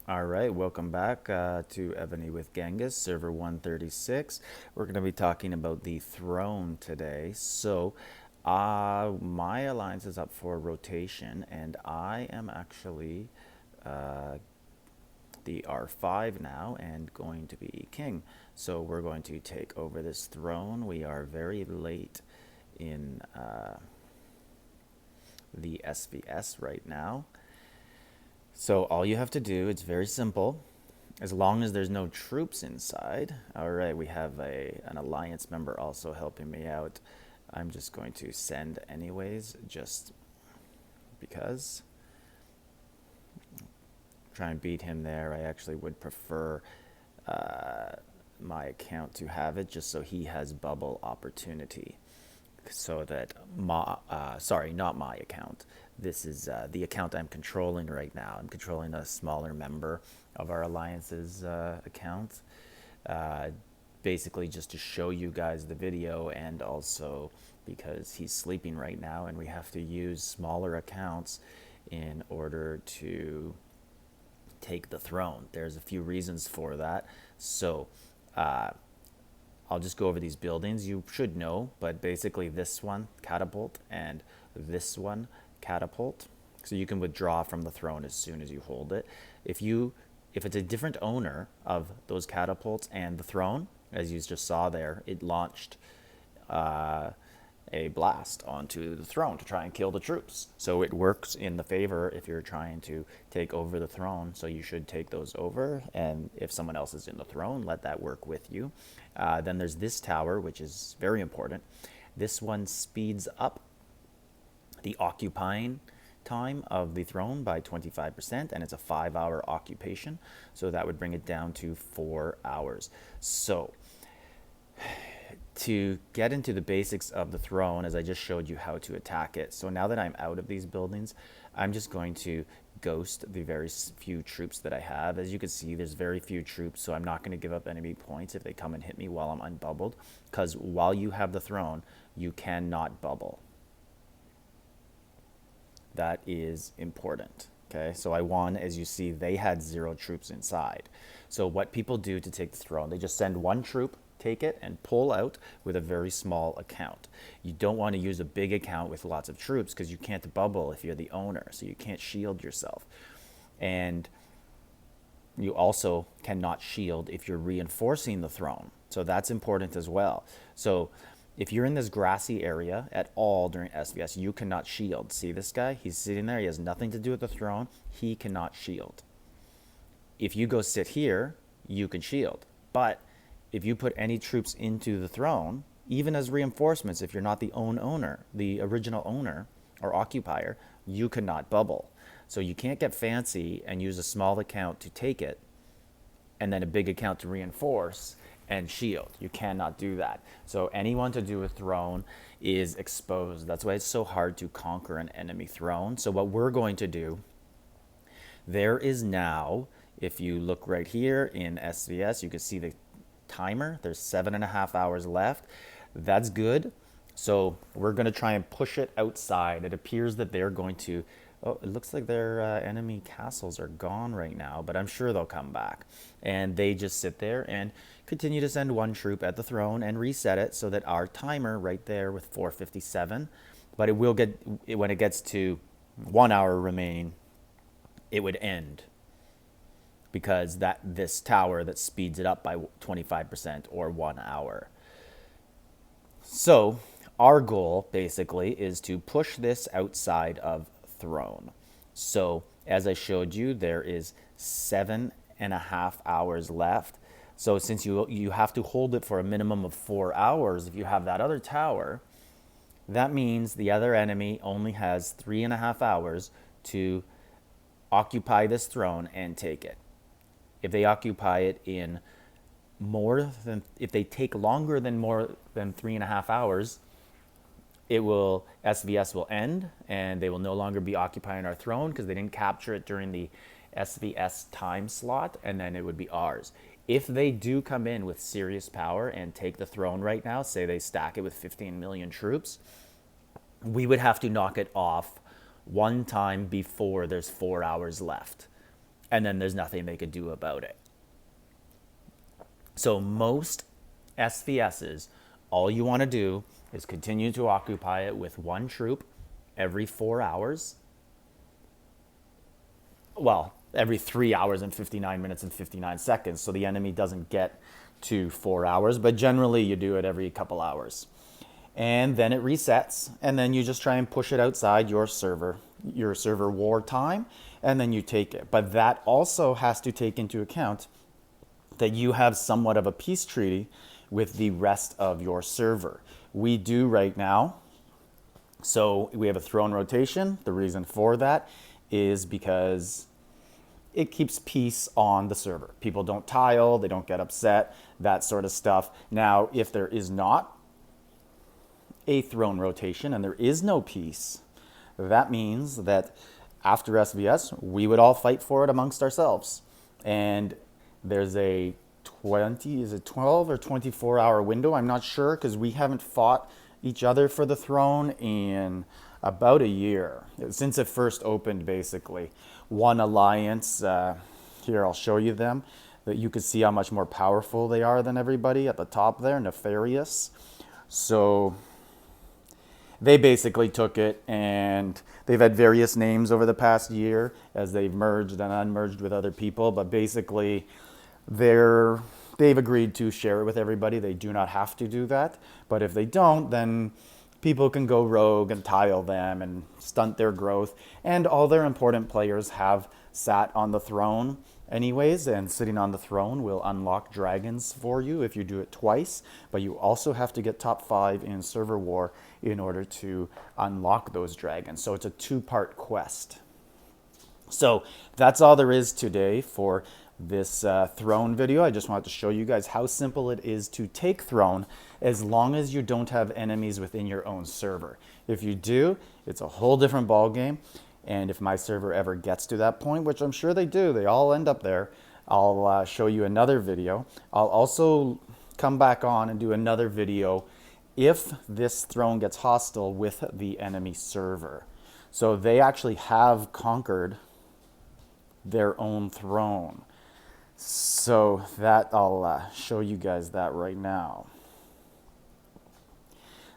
All right, welcome back to Evony with Genghis, server 136. We're going to be talking about the throne today. My alliance is up for rotation, and I am actually the R5 now and going to be king. So we're going to take over this throne. We are very late in the SVS right now. So all you have to do, it's very simple. As long as there's no troops inside. All right, we have an alliance member also helping me out. I'm just going to send anyways, just because. Try and beat him there. I actually would prefer my account to have it just so he has bubble opportunity. So that sorry, not my account. This is the account I'm controlling right now. I'm controlling a smaller member of our alliance's account. Uh, Basically, just to show you guys the video, and also because he's sleeping right now, and we have to use smaller accounts in order to take the throne. There's a few reasons for that. So, I'll just go over these buildings. You should know, but basically this one, catapult, and this one, catapult. So you can withdraw from the throne as soon as you hold it. If it's a different owner of those catapults and the throne, as you just saw there, it launched a blast onto the throne to try and kill the troops. So it works in the favor if you're trying to take over the throne. So you should take those over. And if someone else is in the throne, let that work with you. Then there's this tower, which is very important. This one speeds up the occupying time of the throne by 25%, and it's a 5-hour occupation. So that would bring it down to 4 hours. So to get into the basics of the throne, as I just showed you how to attack it. So now that I'm out of these buildings, I'm just going to ghost the very few troops that I have. As you can see, there's very few troops, so I'm not going to give up enemy points if they come and hit me while I'm unbubbled, because while you have the throne, you cannot bubble. That is important. Okay, so I won. As you see, they had 0 troops inside. So what people do to take the throne, they just send 1 troop, take it, and pull out with a very small account. You don't want to use a big account with lots of troops because you can't bubble if you're the owner, so you can't shield yourself. And you also cannot shield if you're reinforcing the throne. So that's important as well. So if you're in this grassy area at all during SVS, you cannot shield. See this guy? He's sitting there. He has nothing to do with the throne. He cannot shield. If you go sit here, you can shield. But if you put any troops into the throne, even as reinforcements, if you're not the owner, the original owner or occupier, you cannot bubble. So you can't get fancy and use a small account to take it and then a big account to reinforce and shield. You cannot do that. So anyone to do a throne is exposed. That's why it's so hard to conquer an enemy throne. So what we're going to do, there is now, if you look right here in SVS, you can see the timer. There's 7.5 hours left. That's good. So we're going to try and push it outside. It appears that they're going to, oh, it looks like their enemy castles are gone right now, but I'm sure they'll come back. And they just sit there and continue to send 1 troop at the throne and reset it so that our timer right there with 4:57, but it will get, when it gets to 1 hour remaining, it would end, because this tower that speeds it up by 25% or 1 hour. So our goal basically is to push this outside of throne. So as I showed you, there is 7.5 hours left. So since you have to hold it for a minimum of 4 hours, if you have that other tower, that means the other enemy only has 3.5 hours to occupy this throne and take it. If they occupy it in if they take longer than more than 3.5 hours, SVS will end and they will no longer be occupying our throne because they didn't capture it during the SVS time slot, and then it would be ours. If they do come in with serious power and take the throne right now, say they stack it with 15 million troops, we would have to knock it off one time before there's 4 hours left. and then there's nothing they could do about it. So most SVSs, all you want to do is continue to occupy it with one troop every 4 hours. Well, every 3 hours and 59 minutes and 59 seconds, so the enemy doesn't get to 4 hours, but generally you do it every couple hours. And then it resets, and then you just try and push it outside your server war time, and then you take it. But that also has to take into account that you have somewhat of a peace treaty with the rest of your server. We do right now. So we have a throne rotation. The reason for that is because it keeps peace on the server. People don't tile, they don't get upset, that sort of stuff. Now, if there is not a throne rotation and there is no peace, that means that after SVS, we would all fight for it amongst ourselves. And there's a 12 or 24 hour window. I'm not sure because we haven't fought each other for the throne in about a year, since it first opened, basically. One alliance, here I'll show you them, that you can see how much more powerful they are than everybody at the top there, Nefarious. So they basically took it, and they've had various names over the past year as they've merged and unmerged with other people, but basically they've agreed to share it with everybody. They do not have to do that, but if they don't, then people can go rogue and tile them and stunt their growth, and all their important players have sat on the throne anyways, and sitting on the throne will unlock dragons for you if you do it twice, but you also have to get top 5 in server war in order to unlock those dragons. So it's a 2-part quest. So that's all there is today for this throne video. I just wanted to show you guys how simple it is to take throne as long as you don't have enemies within your own server. If you do, it's a whole different ball game. And if my server ever gets to that point, which I'm sure they do, they all end up there, I'll show you another video. I'll also come back on and do another video if this throne gets hostile with the enemy server. So they actually have conquered their own throne. So that I'll show you guys that right now.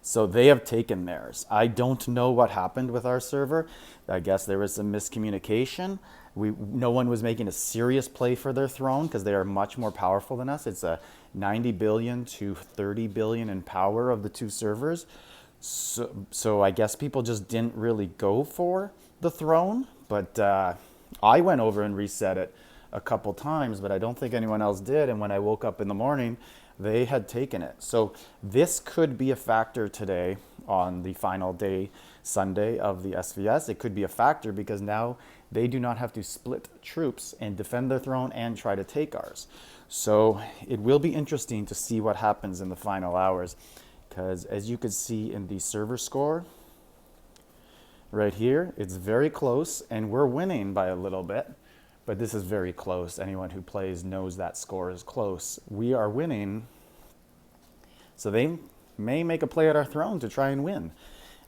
So they have taken theirs. I don't know what happened with our server. I guess there was some miscommunication. No one was making a serious play for their throne because they are much more powerful than us. It's a 90 billion to 30 billion in power of the two servers. So I guess people just didn't really go for the throne. But I went over and reset it a couple times, but I don't think anyone else did. And when I woke up in the morning, they had taken it. So this could be a factor today on the final day, Sunday, of the SVS. It could be a factor because now they do not have to split troops and defend their throne and try to take ours. So it will be interesting to see what happens in the final hours, because as you can see in the server score right here, it's very close and we're winning by a little bit. But this is very close. Anyone who plays knows that score is close. We are winning. So they may make a play at our throne to try and win.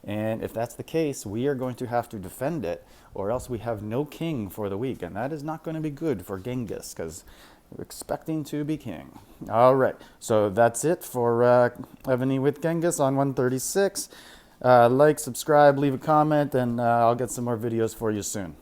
And if that's the case, we are going to have to defend it, or else we have no king for the week. And that is not going to be good for Genghis, because we're expecting to be king. All right. So that's it for Evony with Genghis on 136. Like, subscribe, leave a comment, and I'll get some more videos for you soon.